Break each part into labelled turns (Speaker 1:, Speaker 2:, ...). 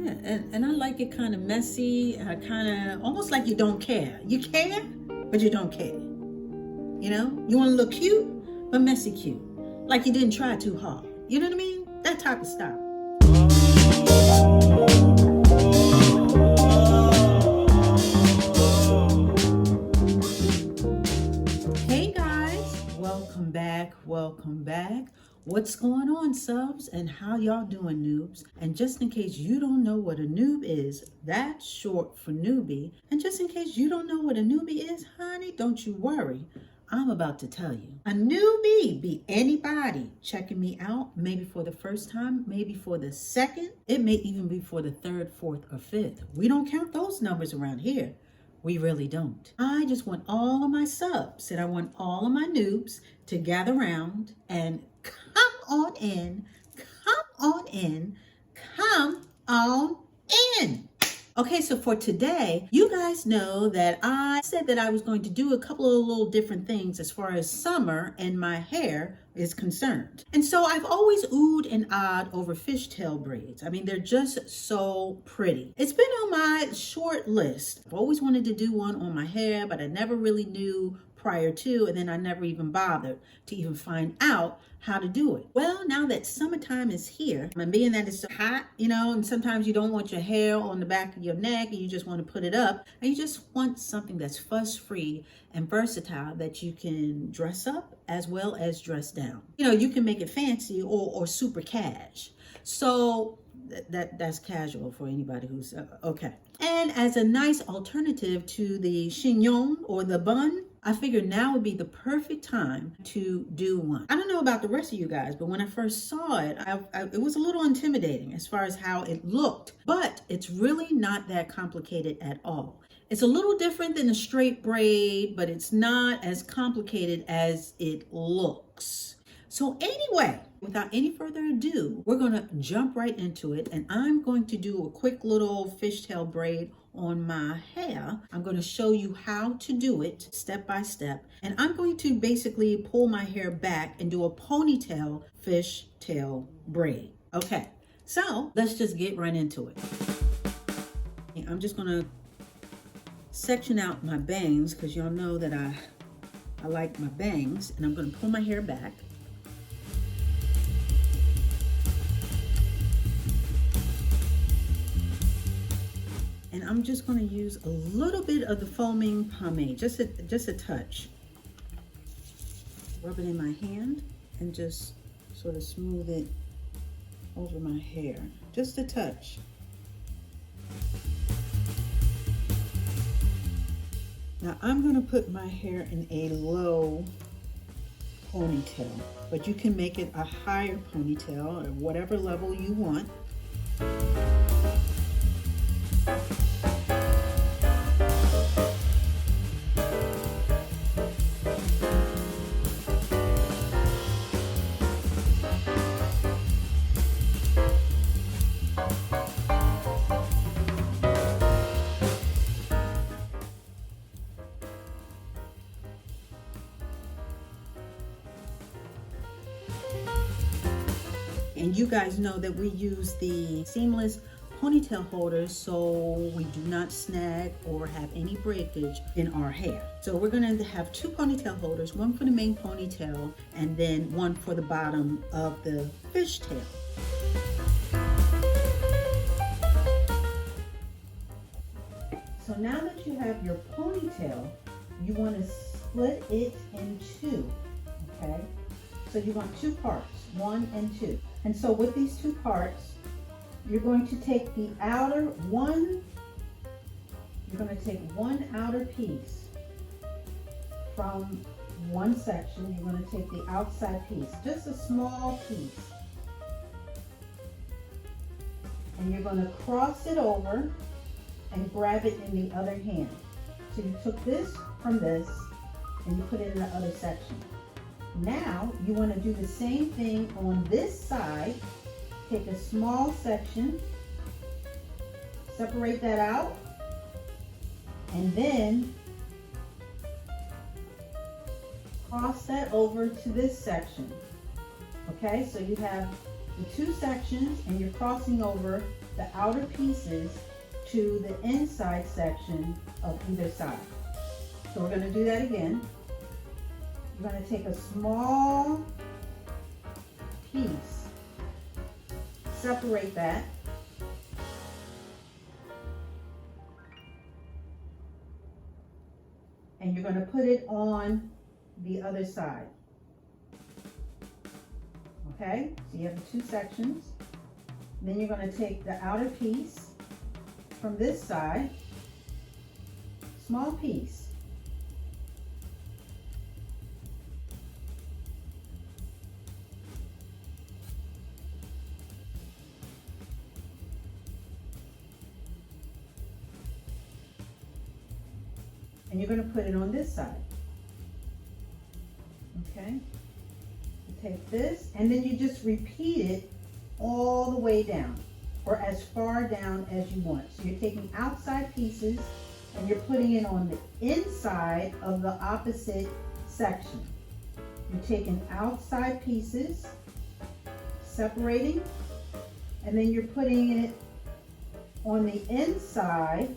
Speaker 1: Yeah, and I like it kind of messy, kind of almost like you don't care. You care, but you don't care. You know, you want to look cute, but messy cute. Like you didn't try too hard. You know what I mean? That type of style. Hey guys, welcome back, welcome back. What's going on, subs, and how y'all doing, noobs? And just in case you don't know what a noob is, that's short for newbie. And just in case you don't know what a newbie is, honey, don't you worry. I'm about to tell you. A newbie be anybody checking me out, maybe for the first time, maybe for the second. It may even be for the third, fourth, or fifth. We don't count those numbers around here. We really don't. I just want all of my subs and I want all of my noobs to gather around and come on in, come on in, come on in. Okay, so for today, you guys know that I said that I was going to do a couple of little different things as far as summer and my hair is concerned. And so I've always oohed and ahed over fishtail braids. I mean, they're just so pretty. It's been on my short list. I've always wanted to do one on my hair, but I never really knew prior to, and then I never even bothered to even find out how to do it. Well, now that summertime is here, and being that it's so hot, you know, and sometimes you don't want your hair on the back of your neck and you just want to put it up, and you just want something that's fuss-free and versatile that you can dress up as well as dress down. You know, you can make it fancy or super cash. So that's casual for anybody who's okay. And as a nice alternative to the chignon or the bun, I figured now would be the perfect time to do one. I don't know about the rest of you guys, but when I first saw it, it was a little intimidating as far as how it looked, but it's really not that complicated at all. It's a little different than a straight braid, but it's not as complicated as it looks. So anyway, without any further ado, we're gonna jump right into it, and I'm going to do a quick little fishtail braid on my hair. I'm going to show you how to do it step by step, and I'm going to basically pull my hair back and do a ponytail fishtail braid. Okay, so let's just get right into it. I'm just going to section out my bangs because y'all know that I like my bangs, and I'm going to pull my hair back. And I'm just going to use a little bit of the foaming pomade, just a touch. Rub it in my hand and just sort of smooth it over my hair, just a touch. Now I'm going to put my hair in a low ponytail, but you can make it a higher ponytail or whatever level you want. And you guys know that we use the seamless ponytail holders so we do not snag or have any breakage in our hair. So we're going to have two ponytail holders, one for the main ponytail and then one for the bottom of the fishtail. So now that you have your ponytail, you want to split it in two, okay? So you want two parts, 1 and 2. And so with these two parts, you're going to take the outer one, you're going to take one outer piece from one section, you're going to take the outside piece, just a small piece. And you're going to cross it over and grab it in the other hand. So you took this from this and you put it in the other section. Now you want to do the same thing on this side. Take a small section, separate that out, and then cross that over to this section. Okay, so you have the two sections and you're crossing over the outer pieces to the inside section of either side. So we're going to do that again. You're going to take a small piece, separate that, and you're going to put it on the other side. Okay, so you have the two sections. Then you're going to take the outer piece from this side, small piece, and you're going to put it on this side. Okay, you take this and then you just repeat it all the way down, or as far down as you want. So you're taking outside pieces and you're putting it on the inside of the opposite section. You're taking outside pieces, separating, and then you're putting it on the inside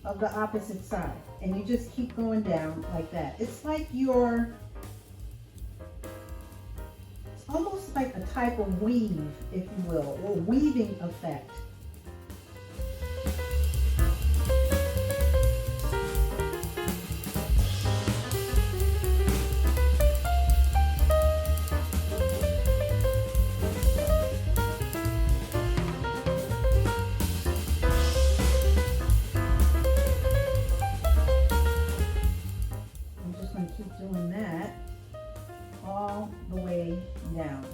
Speaker 1: of the opposite side, and you just keep going down like that. It's like it's almost like a type of weave, if you will, or weaving effect. Doing that all the way down.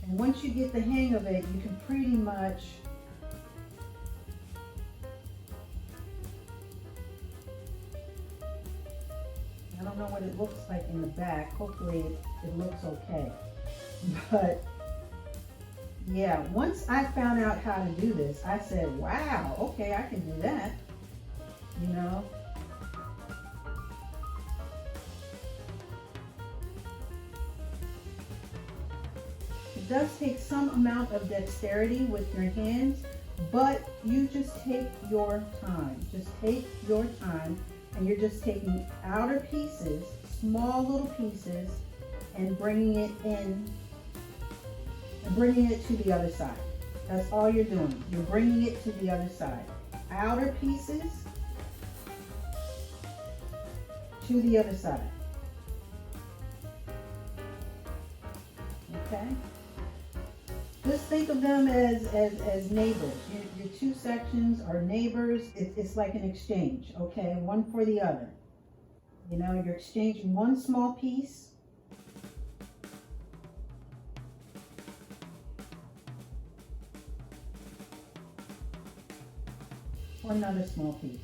Speaker 1: And once you get the hang of it, you can pretty much I don't know what it looks like in the back. Hopefully it looks okay. But yeah, once I found out how to do this, I said, wow, okay, I can do that, you know. It does take some amount of dexterity with your hands, but you just take your time. Just take your time, and you're just taking outer pieces, small little pieces, and bringing it in, and bringing it to the other side. That's all you're doing. You're bringing it to the other side. Outer pieces to the other side. Okay? Just think of them as neighbors. Your two sections are neighbors. It's like an exchange, okay? One for the other. You know, you're exchanging one small piece for another small piece.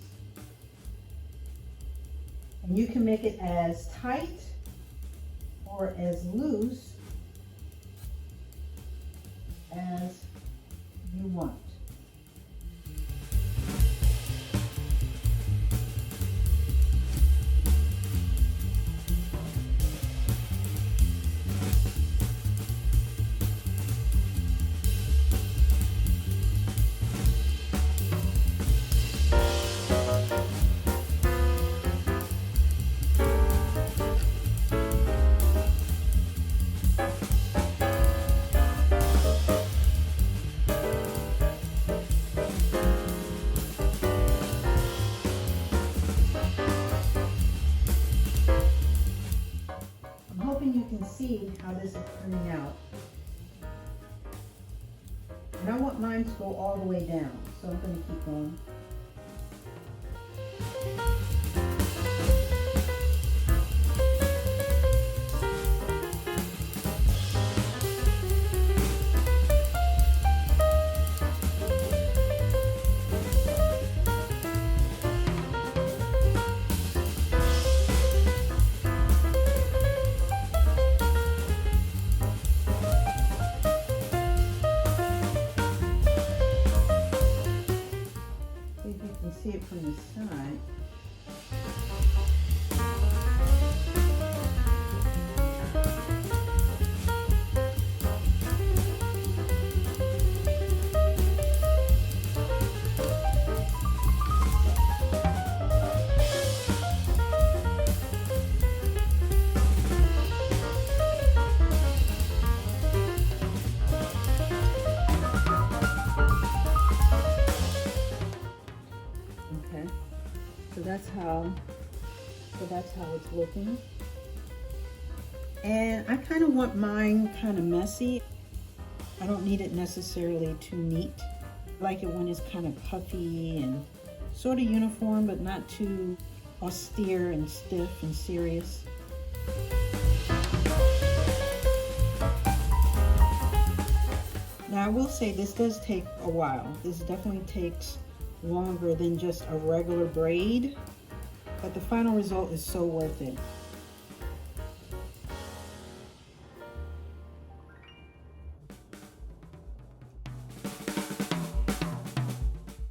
Speaker 1: And you can make it as tight or as loose as you want. You can see how this is turning out. And I want mine to go all the way down, so I'm going to keep going. So that's how it's looking. And I kind of want mine kind of messy. I don't need it necessarily too neat. I like it when it's kind of puffy and sort of uniform, but not too austere and stiff and serious. Now I will say this does take a while. This definitely takes longer than just a regular braid, but the final result is so worth it.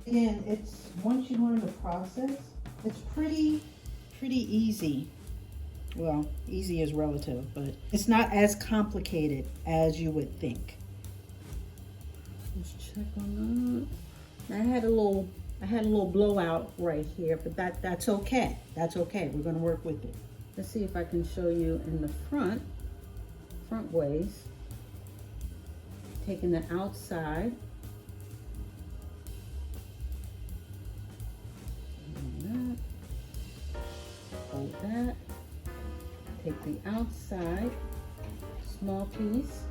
Speaker 1: Again, it's once you learn the process, it's pretty easy. Well, easy is relative, but it's not as complicated as you would think. Let's check on that. I had a little blowout right here, but that's okay. That's okay. We're going to work with it. Let's see if I can show you in the front ways. Taking the outside. Hold that. Take the outside, small piece.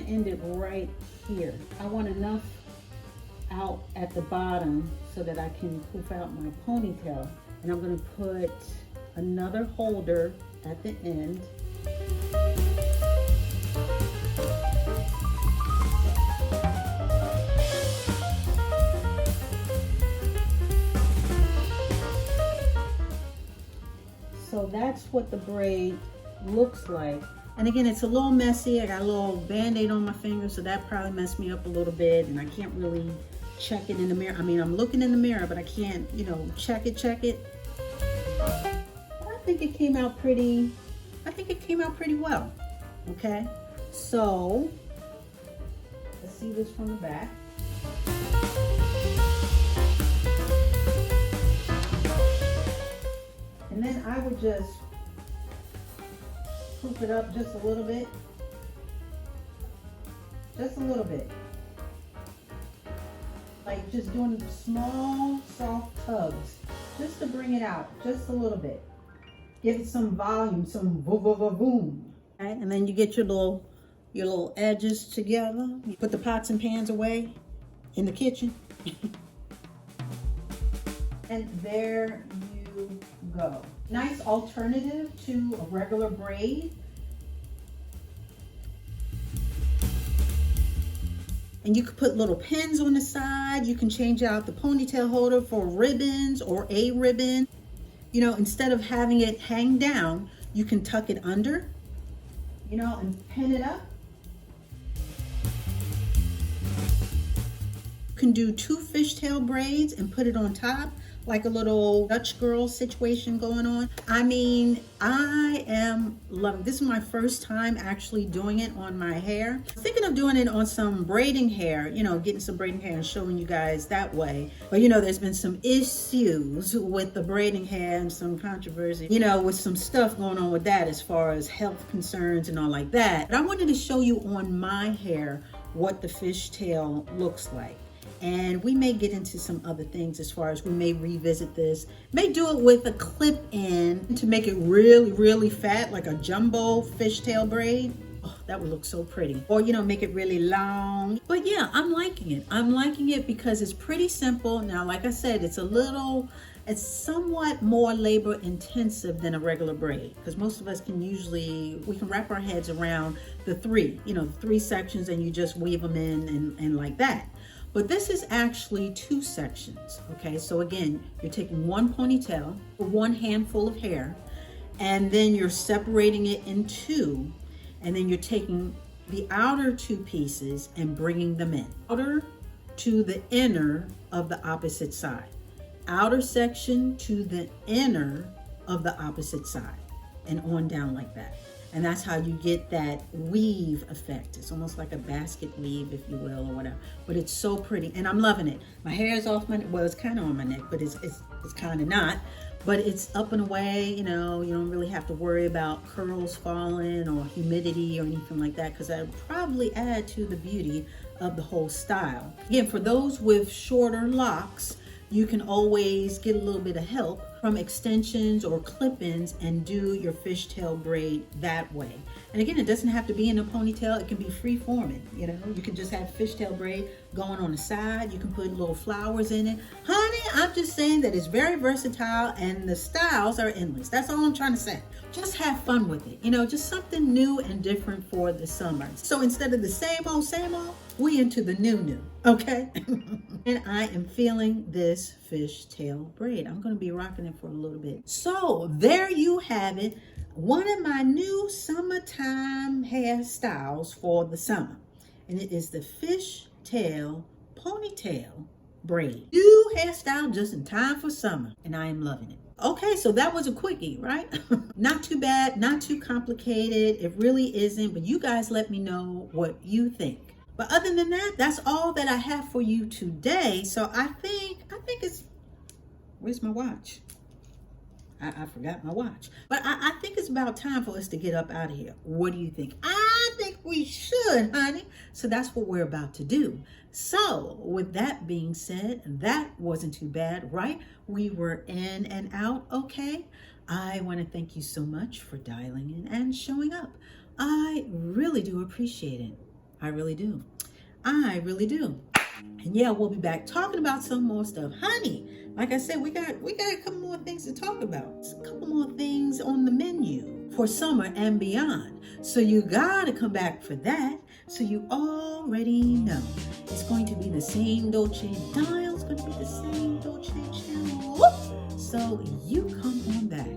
Speaker 1: End it right here. I want enough out at the bottom so that I can poof out my ponytail, and I'm going to put another holder at the end. So that's what the braid looks like. And again, it's a little messy. I got a little band-aid on my finger, so that probably messed me up a little bit, and I can't really check it in the mirror. I mean, I'm looking in the mirror, but I can't, you know, check it. I think it came out pretty well. Okay, so let's see this from the back. And then I would just poof it up just a little bit. Like just doing small, soft tugs, just to bring it out just a little bit. Give it some volume, some boom. Okay? And then you get your little edges together. You put the pots and pans away in the kitchen. And there you go. Nice alternative to a regular braid. And you could put little pins on the side. You can change out the ponytail holder for ribbons or a ribbon. You know, instead of having it hang down, you can tuck it under, you know, and pin it up. You can do 2 fishtail braids and put it on top, like a little Dutch girl situation going on. I mean, I am loving this. Is my first time actually doing it on my hair. Thinking of doing it on some braiding hair, you know, getting some braiding hair and showing you guys that way. But you know, there's been some issues with the braiding hair and some controversy, you know, with some stuff going on with that as far as health concerns and all like that. But I wanted to show you on my hair what the fishtail looks like. And we may get into some other things as far as we may revisit this. May do it with a clip in to make it really, really fat, like a jumbo fishtail braid. Oh, that would look so pretty. Or, you know, make it really long. But yeah, I'm liking it. I'm liking it because it's pretty simple. Now, like I said, it's a little It's somewhat more labor intensive than a regular braid, because most of us we can wrap our heads around the three sections, and you just weave them in and like that. But this is actually 2 sections, okay? So again, you're taking one ponytail, one handful of hair, and then you're separating it in 2, and then you're taking the outer 2 pieces and bringing them in. Outer to the inner of the opposite side. Outer section to the inner of the opposite side, and on down like that. And that's how you get that weave effect. It's almost like a basket weave, if you will, or whatever. But it's so pretty, and I'm loving it. My hair is off well, it's kind of on my neck, but it's kind of not. But it's up and away, you don't really have to worry about curls falling or humidity or anything like that, because that would probably add to the beauty of the whole style. Again, for those with shorter locks, you can always get a little bit of help from extensions or clip-ins and do your fishtail braid that way. And again, it doesn't have to be in a ponytail. It can be free-forming, You can just have fishtail braid going on the side. You can put little flowers in it. Honey, I'm just saying that it's very versatile and the styles are endless. That's all I'm trying to say. Just have fun with it. Just something new and different for the summer. So instead of the same old, we into the new, okay? And I am feeling this fishtail braid. I'm going to be rocking it for a little bit. So there you have it. One of my new summertime hairstyles for the summer. And it is the fishtail ponytail braid. New hairstyle just in time for summer. And I am loving it. Okay, so that was a quickie, right? Not too bad, not too complicated. It really isn't, but you guys let me know what you think. But other than that, that's all that I have for you today. So I think it's, where's my watch? I forgot my watch. But I think it's about time for us to get up out of here. What do you think? I think we should, honey. So that's what we're about to do. So with that being said, that wasn't too bad, right? We were in and out, okay? I want to thank you so much for dialing in and showing up. I really do appreciate it. I really do. I really do. And yeah, we'll be back talking about some more stuff. Honey, like I said, we got a couple more things to talk about. A couple more things on the menu for summer and beyond. So you gotta come back for that. So you already know it's going to be the same Dolce dial. It's going to be the same Dolce channel. So you come on back.